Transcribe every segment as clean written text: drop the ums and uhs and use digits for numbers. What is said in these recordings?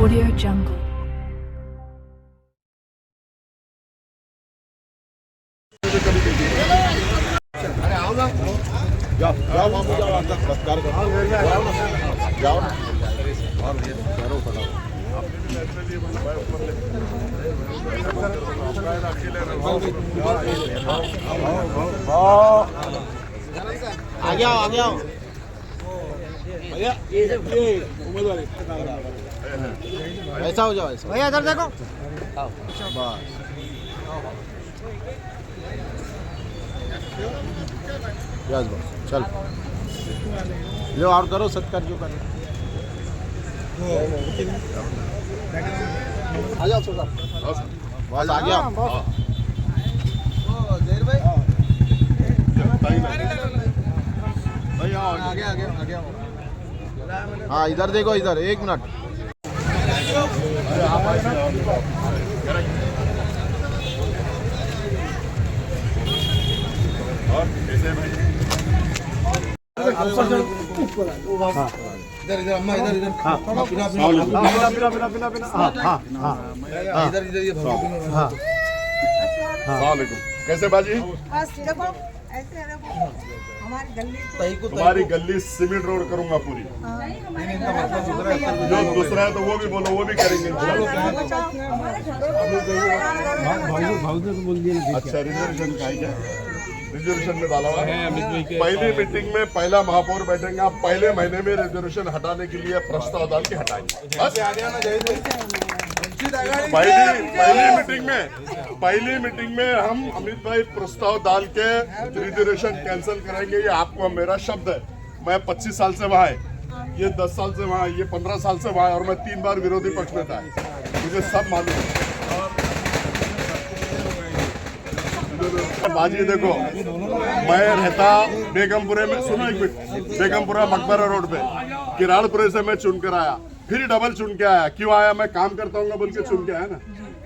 Audio Jungle. अरे आओ ना, जाओ जाओ बाबू जाओ, अंदर सत्कार करो, जाओ ना, जाओ ना, और ये करो खड़ा आ गया भैया, ये उम्मीदवार ऐसा हो जाओ, ऐसा भैया इधर देखो, बस चल लो और करो सत्कार जो करो। आ जाओ बस आ गया जहीर भाई, आगे हाँ इधर देखो, इधर 1 मिनट। और कैसे भाई इधर अम्मा इधर हाँ पिना इधर ये हाँ कैसे बाजी? बस देखो ऐसे हमारी गली तुम्हारी गली सीमेंट रोड करूंगा पूरी। जो दूसरा है तो वो भी बोलो, वो भी करेंगे। अच्छा रिजर्वेशन का क्या रिजर्वेशन में डाला हुआ है? पहली मीटिंग में पहला महापौर बैठेंगे, आप पहले महीने में रिजर्वेशन हटाने के लिए प्रस्ताव डाल के हटाएंगे। पहली मीटिंग में हम अमित भाई प्रस्ताव डाल के रिजर्वेशन कैंसिल करेंगे। ये आपको मेरा शब्द है। मैं 25 साल से वहाँ है, ये 10 साल से वहाँ है, ये 15 साल से वहाँ है, और मैं 3 बार विरोधी पक्ष में था, मुझे सब मालूम है। बाजी देखो, मैं रहता बेगमपुरे में, सुनो एक मिनट, बेगमपुरा मकबरा रोड पे, किराड़पुरे से मैं चुन कर आया, फिर डबल चुन के आया। क्यों आया? मैं काम करता हूँ बोल के चुन के आया ना।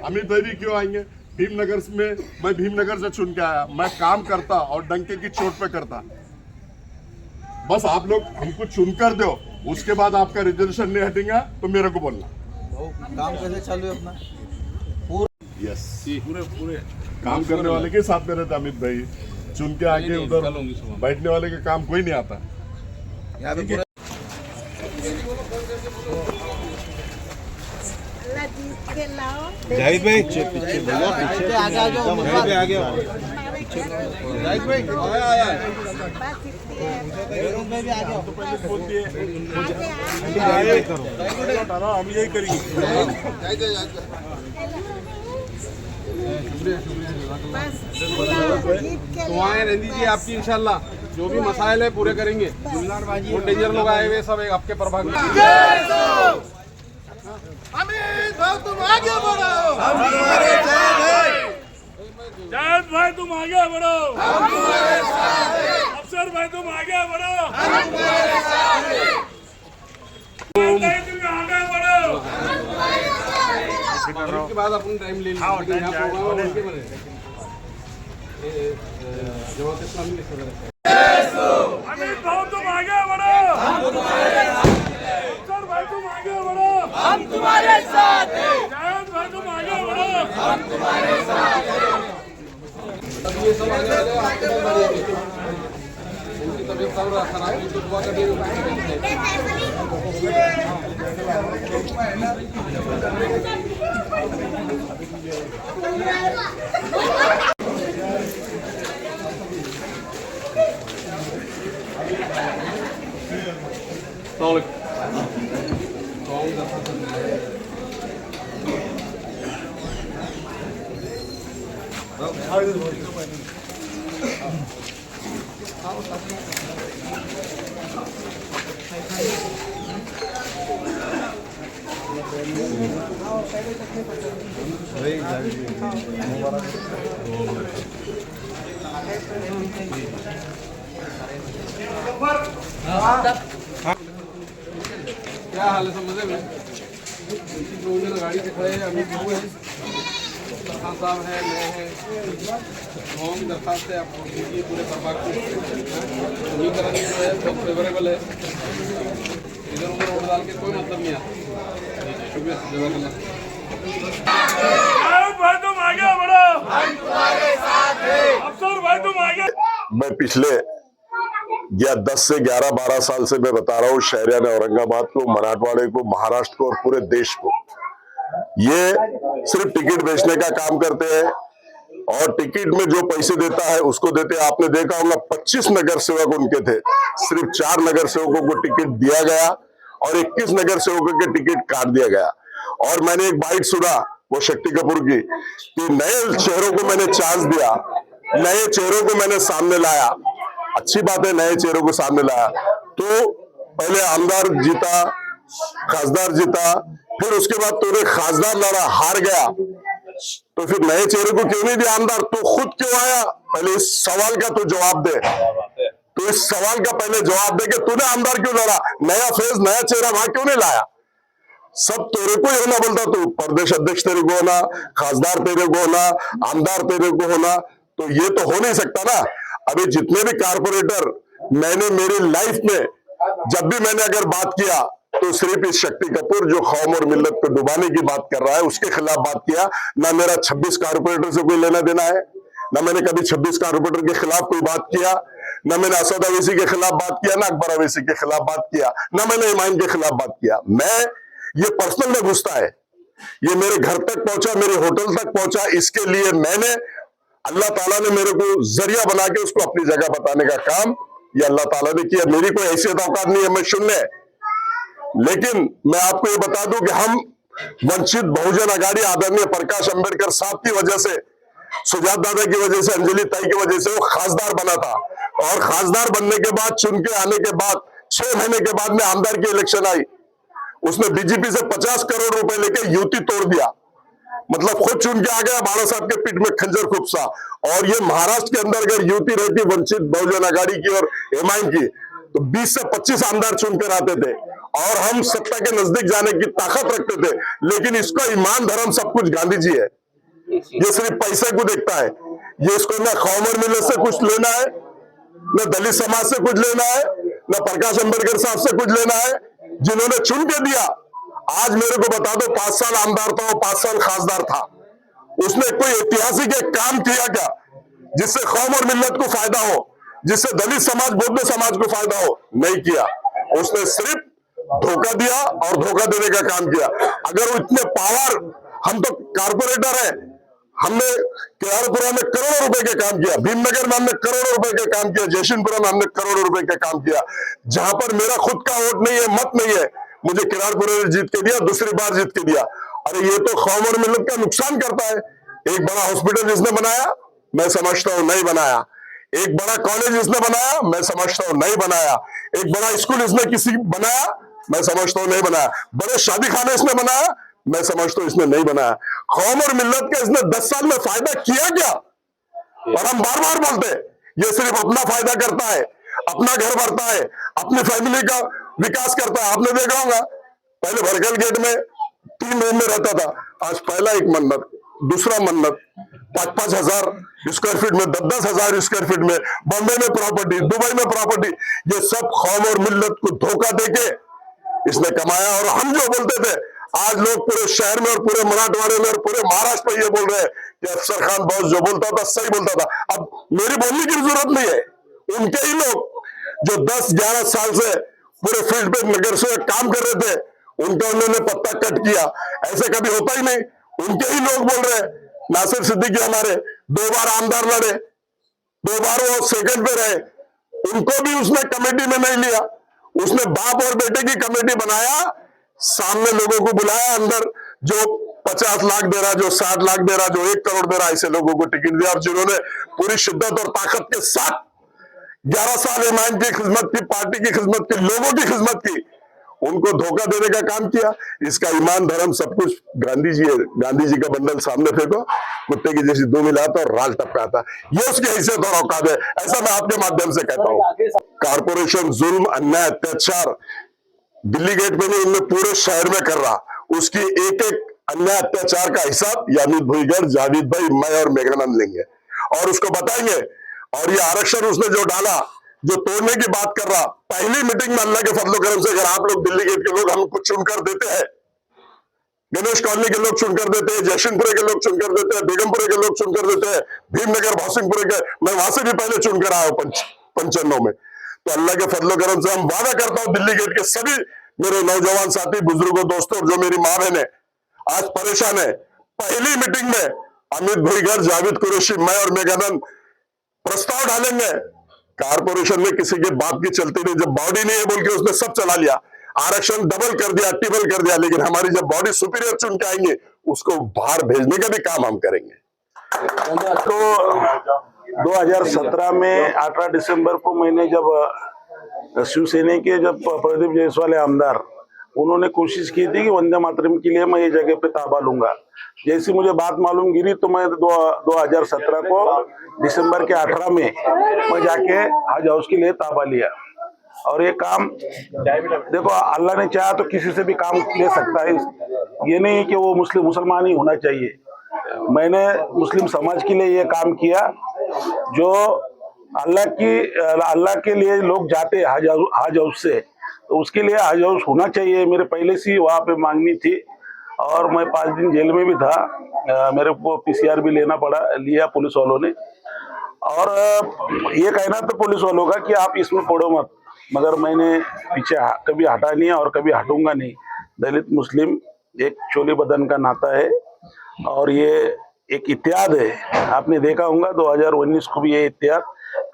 अमित भाई भी क्यों आएंगे? भीमनगर में मैं भीमनगर से चुन के आया, मैं काम करता और डंके की चोट पे करता। बस आप लोग हमको चुन कर दो, उसके बाद आपका रिजर्वेशन नहीं हटेगा तो मेरे को बोलना। काम कैसे चालू है अपना? यस पूरे काम करने वाले के साथ में रहता अमित भाई, चुन के आगे उधर बैठने वाले का काम कोई नहीं आता। जाहिद भाई पीछे भैया, पीछे आगे आ जाओ, आगे जाहिद भाई आया में भी आ जाओ, हम यही करेंगे। दुआएं रहती जी आपकी, इंशाल्लाह जो भी मसाइल है पूरे करेंगे। वो डेंजर लोग आए हुए सब आपके प्रभाग में। अमित भाई तुम आगे बढ़ो, हम तुम्हारे साथ हैं। जायद भाई तुम आगे बढ़ो, हम तुम्हारे साथ हैं। अफसर भाई तुम आगे बढ़ो, हम तुम्हारे साथ हैं। तुम आगे बढ़ो, उसके बाद अपन टाइम ले लेंगे। जमात इस्लामी के सदर अमित भाई तुम आगे बढ़ो, हम तुम्हारे साथ हैं। अफसर भाई तुम आगे बढ़ो, हम तुम्हारे साथ हैं। जायद भाई तुम आगे बढ़ो, हम तुम्हारे साथ हैं। ये सब आगे उनकी तबीयत खराब है तो दुआ करनी क्या हाल है समझे में? गाड़ी से खड़े हैं, अमित बाबू है। खान साहब है, मैं है, गाँव की दरखास्त है, आप दीजिए पूरे प्रभाग को। समीकरण जो है बहुत फेवरेबल है, इधर उधर वोट डाल के कोई मतलब नहीं आता। शुक्रिया, जज़ाकल्लाह। भाई तुम आगे बढ़ो, अफसर भाई तुम आगे। मैं पिछले 10 से 11-12 साल से मैं बता रहा हूँ शहरिया ने औरंगाबाद को, मराठवाड़े को, महाराष्ट्र को और पूरे देश को, ये सिर्फ टिकट बेचने का काम करते हैं और टिकट में जो पैसे देता है उसको देते हैं। आपने देखा होगा 25 नगर सेवक उनके थे, सिर्फ 4 नगर सेवकों को टिकट दिया गया और 21 नगर सेवकों के टिकट काट दिया गया। और मैंने एक बाइट सुना वो शक्ति कपूर की कि नए चेहरों को मैंने चांस दिया, नए चेहरों को मैंने सामने लाया। अच्छी बात है, नए चेहरों को सामने लाया। तो पहले आमदार जीता, खासदार जीता, फिर उसके बाद तूने खासदार लड़ा, हार गया, तो फिर नए चेहरे को क्यों नहीं दिया आमदार? तू खुद क्यों आया? पहले इस सवाल का तू जवाब दे। तो इस सवाल का पहले जवाब दे कि तूने आमदार क्यों लड़ा, नया फेस, नया चेहरा वहां क्यों नहीं लाया? सब तेरे को ही होना बोलता, तू प्रदेश अध्यक्ष तेरे को होना, खासदार तेरे को होना, आमदार तेरे को होना, तो ये तो हो नहीं सकता ना। अभी जितने भी कारपोरेटर मैंने मेरी लाइफ में जब भी मैंने अगर बात किया तो सिर्फ इस शक्ति कपूर जो कौम और मिल्लत को डुबाने की बात कर रहा है उसके खिलाफ बात किया। ना मेरा 26 कारपोरेटर से कोई लेना देना है, ना मैंने कभी 26 कारपोरेटर के खिलाफ कोई बात किया, ना मैंने असद अवैसी के खिलाफ बात किया, ना अकबर अवैसी के खिलाफ बात किया, ना मैंने इमाम के खिलाफ बात किया। मैं ये पर्सनल में घुसता है, ये मेरे घर तक पहुंचा, मेरे होटल तक पहुंचा, इसके लिए मैंने अल्लाह ताला ने मेरे को जरिया बना के उसको अपनी जगह बताने का काम ये अल्लाह ताला ने किया। मेरी कोई हैसियत औकात नहीं है मैं सुनने, लेकिन मैं आपको ये बता दूं कि हम वंचित बहुजन अघाड़ी आदरणीय प्रकाश अंबेडकर साहब की वजह से, सुजात दादा की वजह से, अंजलि ताई की वजह से वो खासदार बना था और खासदार बनने के बाद, चुन के आने के बाद 6 महीने के बाद में आमदार की इलेक्शन आई, उसने बीजेपी से 50 करोड़ रुपए लेके युति तोड़ दिया, मतलब खुद चुन के आ गया, बाला साहब के पीठ में खंजर खुपसा। और ये महाराष्ट्र के अंदर अगर युति रहती वंचित बहुजन अघाड़ी की और एमआईएम की तो 20 से 25 आमदार चुनकर आते थे और हम सत्ता के नजदीक जाने की ताकत रखते थे। लेकिन इसका ईमान धर्म सब कुछ गांधी जी है, ये सिर्फ पैसे को देखता है, ये इसको ना कौम और मिल्लत से कुछ लेना है, न दलित समाज से कुछ लेना है, न प्रकाश अंबेडकर साहब से कुछ लेना है, जिन्होंने चुन के दिया। आज मेरे को बता दो 5 साल आमदार था और 5 साल खासदार था, उसने कोई ऐतिहासिक एक काम किया क्या जिससे कौम और मिल्लत को फायदा हो, जिससे दलित समाज, बौद्ध समाज को फायदा हो? नहीं किया। उसने सिर्फ धोखा दिया और धोखा देने का काम किया। अगर वो इतने पावर, हम तो कारपोरेटर है, हमने केआरपुरा में करोड़ों रुपए के काम किया, भीमनगर में हमने करोड़ों रुपए के काम किया, जयसिंहपुरा में हमने करोड़ों रुपए के काम किया। जहां पर मेरा खुद का वोट नहीं है, मत नहीं है, मुझे केआरपुरा ने जीत के दिया, दूसरी बार जीत के दिया। अरे ये तो कौम और मिल्लत का नुकसान करता है। एक बड़ा हॉस्पिटल जिसने बनाया, मैं समझता हूं नहीं बनाया। एक बड़ा कॉलेज इसने बनाया, मैं समझता हूं नहीं बनाया। एक बड़ा स्कूल इसने किसी बनाया, मैं समझता हूं नहीं बनाया। बड़े शादी खाने इसने बनाया, मैं समझता हूं इसने नहीं बनाया। कौम और मिल्लत का इसने 10 साल में फायदा किया क्या? और हम बार बार बोलते हैं ये सिर्फ अपना फायदा करता है, अपना घर भरता है, अपनी फैमिली का विकास करता है। आपने देखा होगा पहले भरगल गेट में 3 रूम में रहता था, आज पहला एक मन्नत, दूसरा मन्नत, 5-5 हजार स्क्वायर फीट में, 10-10 हजार स्क्वायर फीट में, बॉम्बे में प्रॉपर्टी, दुबई में प्रॉपर्टी। ये सब कौम और मिल्लत को धोखा देके इसने कमाया। और हम जो बोलते थे, आज लोग पूरे शहर में और पूरे मराठवाड़े में और पूरे महाराष्ट्र में ये बोल रहे हैं कि अफसर खान बॉस जो बोलता था सही बोलता था। अब मेरी बोलने की जरूरत नहीं है, उनके ही लोग जो 10-11 साल से पूरे फील्ड पे नगर से काम कर रहे थे, उनका उन्होंने पत्ता कट किया। ऐसे कभी होता ही नहीं, उनके ही लोग बोल रहे हैं। नासिर सिद्दीकी हमारे 2 बार आमदार लड़े, 2 बार वो सेकंड पे रहे, उनको भी उसने कमेटी में नहीं लिया। उसने बाप और बेटे की कमेटी बनाया, सामने लोगों को बुलाया, अंदर जो 50 लाख दे रहा, जो 60 लाख दे रहा, जो 1 करोड़ दे रहा, ऐसे लोगों को टिकट दिया। और जिन्होंने पूरी शिद्दत और ताकत के साथ 11 साल इमाम की खिदमत की, पार्टी की खिदमत की, लोगों की खिदमत की, उनको धोखा देने का काम किया। इसका ईमान धर्म सब कुछ गांधी जी है। गांधी जी का बंडल सामने फेंको, कुत्ते की जैसी 2 मिलाता और राल टपकाता, ये उसकी हैसियत और औकात है। ऐसा मैं आपके माध्यम से कहता हूँ। कारपोरेशन जुल्म, अन्याय, अत्याचार दिल्ली गेट में नहीं, इनमें पूरे शहर में कर रहा। उसकी एक एक अन्याय अत्याचार का हिसाब ये अमित भुईगढ़, जावेद भाई, मैं और मेघानंद लेंगे और उसको बताएंगे। और ये आरक्षण उसने जो डाला, जो तोड़ने की बात कर रहा, पहली मीटिंग में अल्लाह के फजलो करम से अगर आप लोग दिल्ली गेट के लोग हमको चुनकर देते हैं, गणेश कॉलोनी के लोग चुनकर देते हैं, जयसिंहपुरे के लोग चुनकर देते हैं, बेगमपुरे के लोग चुनकर देते हैं, भीमनगर भौसिंगपुरे के, मैं वहां से भी पहले चुनकर आया हूं 95 में। तो अल्लाह के फजलो करम से हम वादा करता हूं दिल्ली गेट के सभी मेरे नौजवान साथी, बुजुर्गों, दोस्तों, जो मेरी माँ बहन है आज परेशान है, पहली मीटिंग में अमित भुईगढ़, जावेद कुरैशी, मैं और मेघानंद प्रस्ताव डालेंगे। कारपोरेशन में किसी की बात की चलती नहीं, जब बॉडी नहीं है बोल के उसने सब चला लिया, आरक्षण डबल कर दिया, ट्रिपल कर दिया, लेकिन हमारी जब बॉडी सुपीरियर चुन के आएंगे उसको बाहर भेजने का भी काम हम करेंगे। तो 2017 में 18 दिसंबर को मैंने जब शिवसेना के जब प्रदीप जायसवाल आमदार, उन्होंने कोशिश की थी कि वंदे मातरम के लिए मैं ये जगह पे ताबा लूंगा। जैसी मुझे बात मालूम गिरी तो मैं 2017 को दिसंबर के 18 में मैं जाके हज हाउस के लिए ताबा लिया। और ये काम देखो, अल्लाह ने चाहा तो किसी से भी काम ले सकता है, ये नहीं कि वो मुसलमान ही होना चाहिए। मैंने मुस्लिम समाज के लिए ये काम किया, जो अल्लाह के लिए लोग जाते हैं हज हाउस से, तो उसके लिए हज हाउस होना चाहिए। मेरे पहले से वहाँ पे मांगनी थी और मैं 5 दिन जेल में भी था, मेरे को PCR भी लिया पुलिस वालों ने। और ये कहना तो पुलिस वालों का कि आप इसमें पढ़ो मत, मगर मैंने पीछे कभी हटा नहीं और कभी हटूंगा नहीं। दलित मुस्लिम एक चोली बदन का नाता है और ये एक इतिहाद है। आपने देखा होगा 2019 को भी ये इतिहाद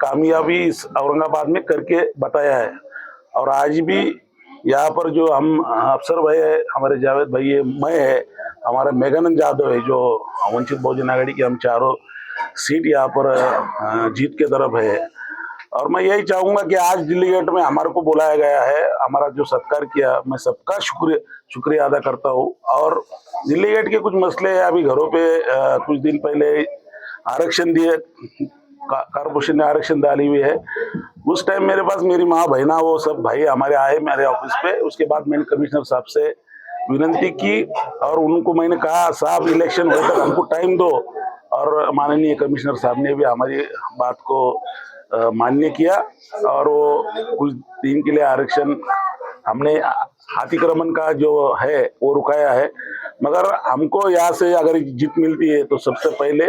कामयाबी इस औरंगाबाद में करके बताया है। और आज भी यहाँ पर जो हम अफसर भाई है, हमारे जावेद भाई है, मैं है, हमारा मेघानंद जाधव है, जो वंचित बहुजन आघाड़ी की हम चारों सीट यहाँ पर जीत के तरफ है। और मैं यही चाहूंगा कि आज दिल्ली गेट में हमारे को बुलाया गया है, हमारा जो सत्कार किया, मैं सबका शुक्रिया अदा करता हूँ। और दिल्ली गेट के कुछ मसले अभी घरों पे कुछ दिन पहले आरक्षण दिए, कारपोरेशन ने आरक्षण डाली हुई है। उस टाइम मेरे पास मेरी माँ, बहना, वो सब भाई हमारे आए मेरे ऑफिस पे। उसके बाद मैंने कमिश्नर साहब से विनती की और उनको मैंने कहा, साहब इलेक्शन होकर हमको टाइम दो। और माननीय कमिश्नर साहब ने भी हमारी बात को मान्य किया और वो कुछ दिन के लिए आरक्षण हमने अतिक्रमण का जो है वो रुकाया है। मगर हमको यहाँ से अगर जीत मिलती है तो सबसे पहले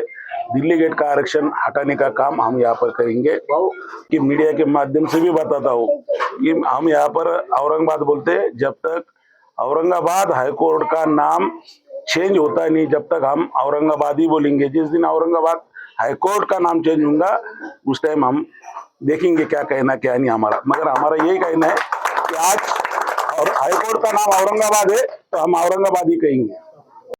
दिल्ली गेट का आरक्षण हटाने का काम हम यहाँ पर करेंगे। कि मीडिया के माध्यम से भी बताता हूँ कि हम यहाँ पर औरंगाबाद बोलते हैं, जब तक औरंगाबाद हाईकोर्ट का नाम चेंज होता नहीं, जब तक हम औरंगाबाद ही बोलेंगे। जिस दिन औरंगाबाद हाईकोर्ट का नाम चेंज होगा उस टाइम हम देखेंगे क्या कहना क्या नहीं हमारा। मगर हमारा यही कहना है कि आज और हाईकोर्ट का नाम औरंगाबाद है तो हम औरंगाबाद ही कहेंगे।